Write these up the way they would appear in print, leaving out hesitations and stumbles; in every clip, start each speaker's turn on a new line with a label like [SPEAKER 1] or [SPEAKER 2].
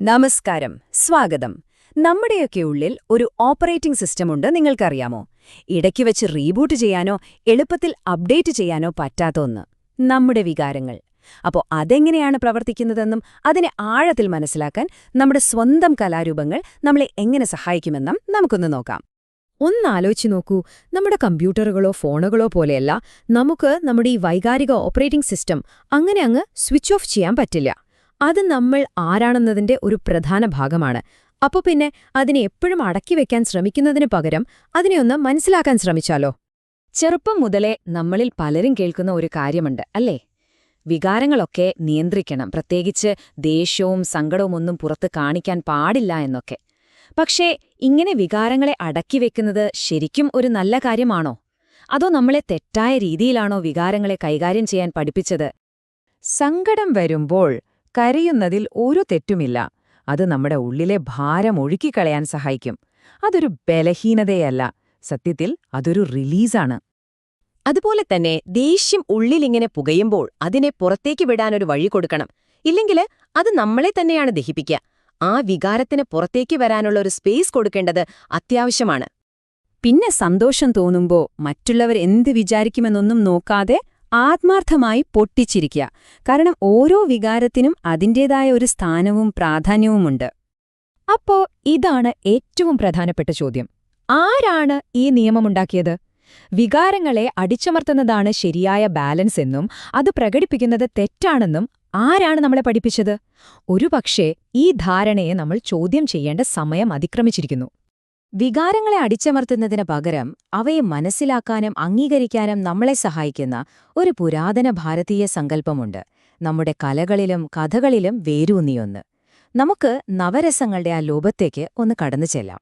[SPEAKER 1] നമസ്കാരം, സ്വാഗതം. നമ്മുടെയൊക്കെ ഉള്ളിൽ ഒരു ഓപ്പറേറ്റിംഗ് സിസ്റ്റമുണ്ട്, നിങ്ങൾക്കറിയാമോ? ഇടയ്ക്ക് വെച്ച് റീബൂട്ട് ചെയ്യാനോ എളുപ്പത്തിൽ അപ്ഡേറ്റ് ചെയ്യാനോ പറ്റാത്ത ഒന്ന്, നമ്മുടെ വികാരങ്ങൾ. അപ്പോൾ അതെങ്ങനെയാണ് പ്രവർത്തിക്കുന്നതെന്നും അതിനെ ആഴത്തിൽ മനസ്സിലാക്കാൻ നമ്മുടെ സ്വന്തം കലാരൂപങ്ങൾ നമ്മളെ എങ്ങനെ സഹായിക്കുമെന്നും നമുക്കൊന്ന് നോക്കാം.
[SPEAKER 2] ഒന്നാലോചിച്ച് നോക്കൂ, നമ്മുടെ കമ്പ്യൂട്ടറുകളോ ഫോണുകളോ പോലെയല്ല നമുക്ക് നമ്മുടെ ഈ വൈകാരിക ഓപ്പറേറ്റിംഗ് സിസ്റ്റം അങ്ങനെ അങ്ങ് സ്വിച്ച് ഓഫ് ചെയ്യാൻ പറ്റില്ല. അത് നമ്മൾ ആരാണെന്നതിന്റെ ഒരു പ്രധാന ഭാഗമാണ്. അപ്പോൾ പിന്നെ അതിനെ എപ്പോഴും അടക്കി വെക്കാൻ ശ്രമിക്കുന്നതിന് പകരം അതിനെ ഒന്ന് മനസ്സിലാക്കാൻ ശ്രമിച്ചാലോ?
[SPEAKER 1] ചെറുപ്പം മുതലേ നമ്മളിൽ പലരും കേൾക്കുന്ന ഒരു കാര്യമുണ്ട്, അല്ലേ? വികാരങ്ങളൊക്കെ നിയന്ത്രിക്കണം, പ്രത്യേകിച്ച് ദേഷ്യവും സങ്കടവും ഒന്നും പുറത്ത് കാണിക്കാൻ പാടില്ല എന്നൊക്കെ. പക്ഷേ ഇങ്ങനെ വികാരങ്ങളെ അടക്കിവെക്കുന്നത് ശരിക്കും ഒരു നല്ല കാര്യമാണോ? അതോ നമ്മളെ തെറ്റായ രീതിയിലാണോ വികാരങ്ങളെ കൈകാര്യം ചെയ്യാൻ പഠിപ്പിച്ചത്?
[SPEAKER 3] സങ്കടം വരുമ്പോൾ കരയുന്നതിൽ ഒരു തെറ്റുമില്ല. അത് നമ്മുടെ ഉള്ളിലെ ഭാരം ഒഴുക്കിക്കളയാൻ സഹായിക്കും. അതൊരു ബലഹീനതയല്ല, സത്യത്തിൽ അതൊരു റിലീസാണ്.
[SPEAKER 4] അതുപോലെ തന്നെ ദേഷ്യം ഉള്ളിലിങ്ങനെ പുകയുമ്പോൾ അതിനെ പുറത്തേക്ക് വിടാനൊരു വഴി കൊടുക്കണം. ഇല്ലെങ്കിൽ അത് നമ്മളെ തന്നെയാണ് ദഹിപ്പിക്കുക. ആ വികാരത്തിന് പുറത്തേക്ക് വരാനുള്ള ഒരു സ്പേസ് കൊടുക്കേണ്ടത് അത്യാവശ്യമാണ്.
[SPEAKER 1] പിന്നെ സന്തോഷം തോന്നുമ്പോൾ മറ്റുള്ളവർ എന്ത് വിചാരിക്കുമെന്നൊന്നും നോക്കാതെ ആത്മാർത്ഥമായി പൊട്ടിച്ചിരിക്കുക. കാരണം ഓരോ വികാരത്തിനും അതിൻ്റേതായ ഒരു സ്ഥാനവും പ്രാധാന്യവുമുണ്ട്.
[SPEAKER 2] അപ്പോ ഇതാണ് ഏറ്റവും പ്രധാനപ്പെട്ട ചോദ്യം. ആരാണ് ഈ നിയമമുണ്ടാക്കിയത്? വികാരങ്ങളെ അടിച്ചമർത്തുന്നതാണ് ശരിയായ ബാലൻസ് എന്നും അത് പ്രകടിപ്പിക്കുന്നത് തെറ്റാണെന്നും ആരാണ് നമ്മളെ പഠിപ്പിച്ചത്? ഒരുപക്ഷേ ഈ ധാരണയെ നമ്മൾ ചോദ്യം ചെയ്യേണ്ട സമയം അതിക്രമിച്ചിരിക്കുന്നു.
[SPEAKER 1] വികാരങ്ങളെ അടിച്ചമർത്തുന്നതിന് പകരം അവയെ മനസ്സിലാക്കാനും അംഗീകരിക്കാനും നമ്മളെ സഹായിക്കുന്ന ഒരു പുരാതന ഭാരതീയ സങ്കല്പമുണ്ട്, നമ്മുടെ കലകളിലും കഥകളിലും വേരൂന്നിയൊന്ന്. നമുക്ക് നവരസങ്ങളുടെ ആ ലോകത്തേക്ക് ഒന്ന് കടന്നു ചെല്ലാം.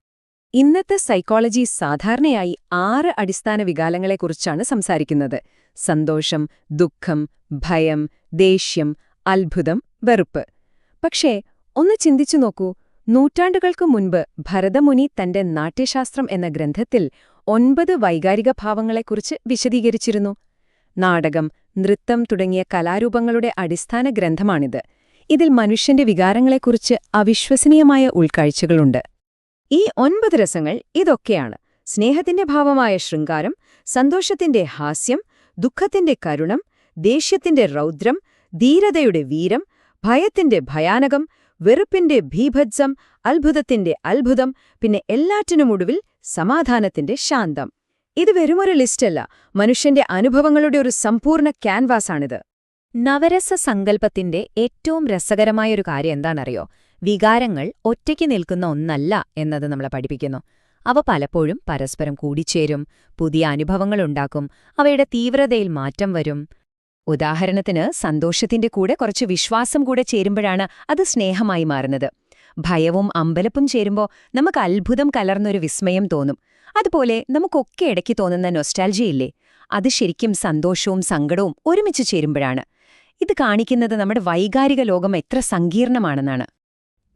[SPEAKER 1] ഇന്നത്തെ സൈക്കോളജി സാധാരണയായി 6 അടിസ്ഥാന വികാരങ്ങളെക്കുറിച്ചാണ് സംസാരിക്കുന്നത്: സന്തോഷം, ദുഃഖം, ഭയം, ദേഷ്യം, അത്ഭുതം, വെറുപ്പ്. പക്ഷേ ഒന്ന് ചിന്തിച്ചു നോക്കൂ, നൂറ്റാണ്ടുകൾക്കു മുൻപ് ഭരതമുനി തന്റെ നാട്യശാസ്ത്രം എന്ന ഗ്രന്ഥത്തിൽ 9 വൈകാരിക ഭാവങ്ങളെക്കുറിച്ച് വിശദീകരിച്ചിരുന്നു. നാടകം, നൃത്തം തുടങ്ങിയ കലാരൂപങ്ങളുടെ അടിസ്ഥാന ഗ്രന്ഥമാണിത്. ഇതിൽ മനുഷ്യന്റെ വികാരങ്ങളെക്കുറിച്ച് അവിശ്വസനീയമായ ഉൾക്കാഴ്ചകളുണ്ട്. ഈ 9 രസങ്ങൾ ഇതൊക്കെയാണ്: സ്നേഹത്തിന്റെ ഭാവമായ ശൃംഗാരം, സന്തോഷത്തിന്റെ ഹാസ്യം, ദുഃഖത്തിന്റെ കരുണം, ദേഷ്യത്തിന്റെ രൗദ്രം, ധീരതയുടെ വീരം, ഭയത്തിന്റെ ഭയാനകം, വെറുപ്പിന്റെ ഭീഭത്സം, അത്ഭുതത്തിന്റെ അത്ഭുതം, പിന്നെ എല്ലാറ്റിനുമൊടുവിൽ സമാധാനത്തിന്റെ ശാന്തം. ഇത് വെറുമൊരു ലിസ്റ്റല്ല, മനുഷ്യന്റെ അനുഭവങ്ങളുടെ ഒരു സമ്പൂർണ്ണ ക്യാൻവാസാണിത്.
[SPEAKER 2] നവരസ സങ്കല്പത്തിന്റെ ഏറ്റവും രസകരമായൊരു കാര്യം എന്താണെന്നറിയോ? വികാരങ്ങൾ ഒറ്റയ്ക്ക് നിൽക്കുന്ന ഒന്നല്ല എന്നത് നമ്മളെ പഠിപ്പിക്കുന്നു. അവ പലപ്പോഴും പരസ്പരം കൂടിച്ചേരും, പുതിയ അനുഭവങ്ങളുണ്ടാക്കും, അവയുടെ തീവ്രതയിൽ മാറ്റം വരും. ഉദാഹരണത്തിന്, സന്തോഷത്തിന്റെ കൂടെ കുറച്ച് വിശ്വാസം കൂടെ ചേരുമ്പോഴാണ് അത് സ്നേഹമായി മാറുന്നത്. ഭയവും അമ്പലപ്പും ചേരുമ്പോൾ നമുക്ക് അത്ഭുതം കലർന്നൊരു വിസ്മയം തോന്നും. അതുപോലെ നമുക്കൊക്കെ ഇടയ്ക്ക് തോന്നുന്ന നൊസ്റ്റാൾജിയില്ലേ, അത് ശരിക്കും സന്തോഷവും സങ്കടവും ഒരുമിച്ച് ചേരുമ്പോഴാണ്. ഇത് കാണിക്കുന്നത് നമ്മുടെ വൈകാരിക ലോകം എത്ര സങ്കീർണമാണെന്നാണ്.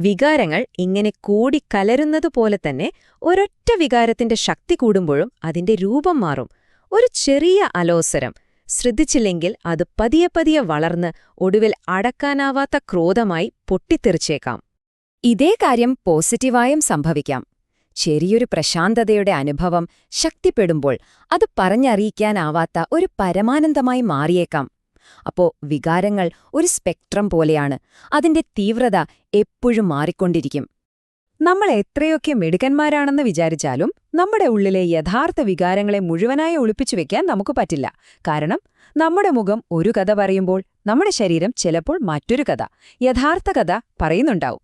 [SPEAKER 4] വികാരങ്ങൾ ഇങ്ങനെ കൂടിക്കലരുന്നതുപോലെ തന്നെ ഒരൊറ്റ വികാരത്തിന്റെ ശക്തി കൂടുമ്പോഴും അതിന്റെ രൂപം മാറും. ഒരു ചെറിയ അലോസരം ശ്രദ്ധിച്ചില്ലെങ്കിൽ അത് പതിയെ പതിയെ വളർന്ന് ഒടുവിൽ അടക്കാനാവാത്ത ക്രോധമായി പൊട്ടിത്തെറിച്ചേക്കാം.
[SPEAKER 1] ഇതേ കാര്യം പോസിറ്റീവായും സംഭവിക്കാം. ചെറിയൊരു പ്രശാന്തതയുടെ അനുഭവം ശക്തിപ്പെടുമ്പോൾ അത് പറഞ്ഞറിയിക്കാനാവാത്ത ഒരു പരമാനന്ദമായി മാറിയേക്കാം. അപ്പോ വികാരങ്ങൾ ഒരു സ്പെക്ട്രം പോലെയാണ്, അതിന്റെ തീവ്രത എപ്പോഴും മാറിക്കൊണ്ടിരിക്കും.
[SPEAKER 3] നമ്മൾ എത്രയൊക്കെ മിടുക്കന്മാരാണെന്ന് വിചാരിച്ചാലും നമ്മുടെ ഉള്ളിലെ യഥാർത്ഥ വികാരങ്ങളെ മുഴുവനായി ഒളിപ്പിച്ചു വെക്കാൻ നമുക്ക് പറ്റില്ല. കാരണം നമ്മുടെ മുഖം ഒരു കഥ പറയുമ്പോൾ നമ്മുടെ ശരീരം ചിലപ്പോൾ മറ്റൊരു കഥ, യഥാർത്ഥ കഥ പറയുന്നുണ്ടാവും.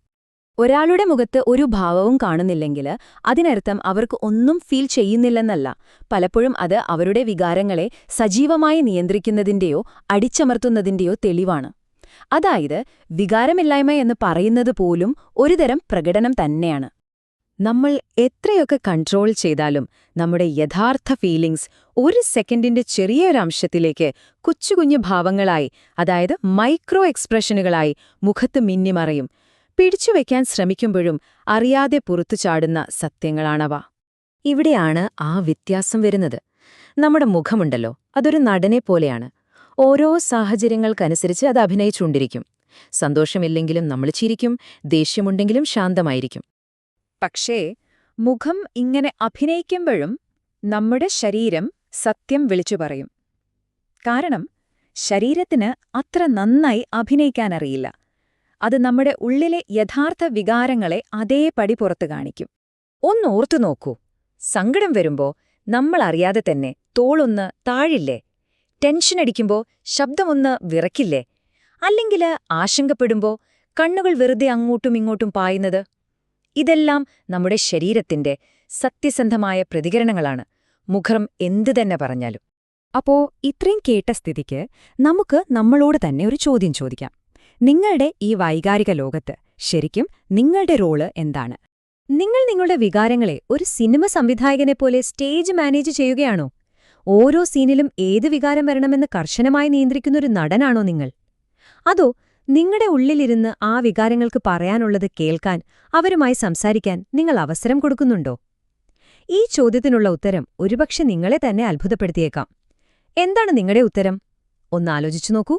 [SPEAKER 1] ഒരാളുടെ മുഖത്ത് ഒരു ഭാവവും കാണുന്നില്ലെങ്കിൽ അതിനർത്ഥം അവർക്ക് ഒന്നും ഫീൽ ചെയ്യുന്നില്ലെന്നല്ല. പലപ്പോഴും അത് അവരുടെ വികാരങ്ങളെ സജീവമായി നിയന്ത്രിക്കുന്നതിന്റെയോ അടിച്ചമർത്തുന്നതിന്റെയോ തെളിവാണ്. അതായത് വികാരമില്ലായ്മ എന്ന് പറയുന്നത് പോലും ഒരുതരം പ്രകടനം തന്നെയാണ്.
[SPEAKER 4] നമ്മൾ എത്രയൊക്കെ കൺട്രോൾ ചെയ്താലും നമ്മുടെ യഥാർത്ഥ ഫീലിംഗ്സ് ഒരു സെക്കൻഡിന്റെ ചെറിയൊരംശത്തിലേക്ക് കുഞ്ഞു ഭാവങ്ങളായി, അതായത് മൈക്രോ എക്സ്പ്രഷനുകളായി മുഖത്ത് മിന്നിമറയും. പിടിച്ചുവെക്കാൻ ശ്രമിക്കുമ്പോഴും അറിയാതെ പുറത്തുചാടുന്ന സത്യങ്ങളാണവ. ഇവിടെയാണ് ആ വ്യത്യാസം വരുന്നത്. നമ്മുടെ മുഖമുണ്ടല്ലോ, അതൊരു നടനെ പോലെയാണ്. ഓരോ സാഹചര്യങ്ങൾക്കനുസരിച്ച് അത് അഭിനയിച്ചുകൊണ്ടിരിക്കും.
[SPEAKER 1] സന്തോഷമില്ലെങ്കിലും നമ്മൾ ചിരിക്കും, ദേഷ്യമുണ്ടെങ്കിലും ശാന്തമായിരിക്കും.
[SPEAKER 2] പക്ഷേ മുഖം ഇങ്ങനെ അഭിനയിക്കുമ്പോഴും നമ്മുടെ ശരീരം സത്യം വിളിച്ചു പറയും. കാരണം ശരീരത്തിന് അത്ര നന്നായി അഭിനയിക്കാനറിയില്ല. അത് നമ്മുടെ ഉള്ളിലെ യഥാർത്ഥ വികാരങ്ങളെ അതേപടി പുറത്തു കാണിക്കും. ഒന്നോർത്തു നോക്കൂ, സങ്കടം വരുമ്പോ നമ്മളറിയാതെ തന്നെ തോളൊന്ന് താഴില്ലേ? ടെൻഷനടിക്കുമ്പോ ശബ്ദമൊന്ന് വിറക്കില്ലേ? അല്ലെങ്കിൽ ആശങ്കപ്പെടുമ്പോ കണ്ണുകൾ വെറുതെ അങ്ങോട്ടും ഇങ്ങോട്ടും പായുന്നത്? ഇതെല്ലാം നമ്മുടെ ശരീരത്തിന്റെ സത്യസന്ധമായ പ്രതികരണങ്ങളാണ്, മുഖം എന്തു തന്നെ പറഞ്ഞാലും.
[SPEAKER 3] അപ്പോ ഇത്രയും കേട്ട സ്ഥിതിക്ക് നമുക്ക് നമ്മളോട് തന്നെ ഒരു ചോദ്യം ചോദിക്കാം. നിങ്ങളുടെ ഈ വൈകാരിക ലോകത്ത് ശരിക്കും നിങ്ങളുടെ റോള് എന്താണ്? നിങ്ങൾ നിങ്ങളുടെ വികാരങ്ങളെ ഒരു സിനിമ സംവിധായകനെപ്പോലെ സ്റ്റേജ് മാനേജ് ചെയ്യുകയാണോ? ഓരോ സീനിലും ഏത് വികാരം വരണമെന്ന് കർശനമായി നിയന്ത്രിക്കുന്നൊരു നടനാണോ നിങ്ങൾ? അതോ നിങ്ങളുടെ ഉള്ളിലിരുന്ന് ആ വികാരങ്ങൾക്ക് പറയാനുള്ളത് കേൾക്കാൻ, അവരുമായി സംസാരിക്കാൻ നിങ്ങൾ അവസരം കൊടുക്കുന്നുണ്ടോ? ഈ ചോദ്യത്തിനുള്ള ഉത്തരം ഒരുപക്ഷെ നിങ്ങളെ തന്നെ അത്ഭുതപ്പെടുത്തിയേക്കാം. എന്താണ് നിങ്ങളുടെ ഉത്തരം? ഒന്നാലോചിച്ചു നോക്കൂ.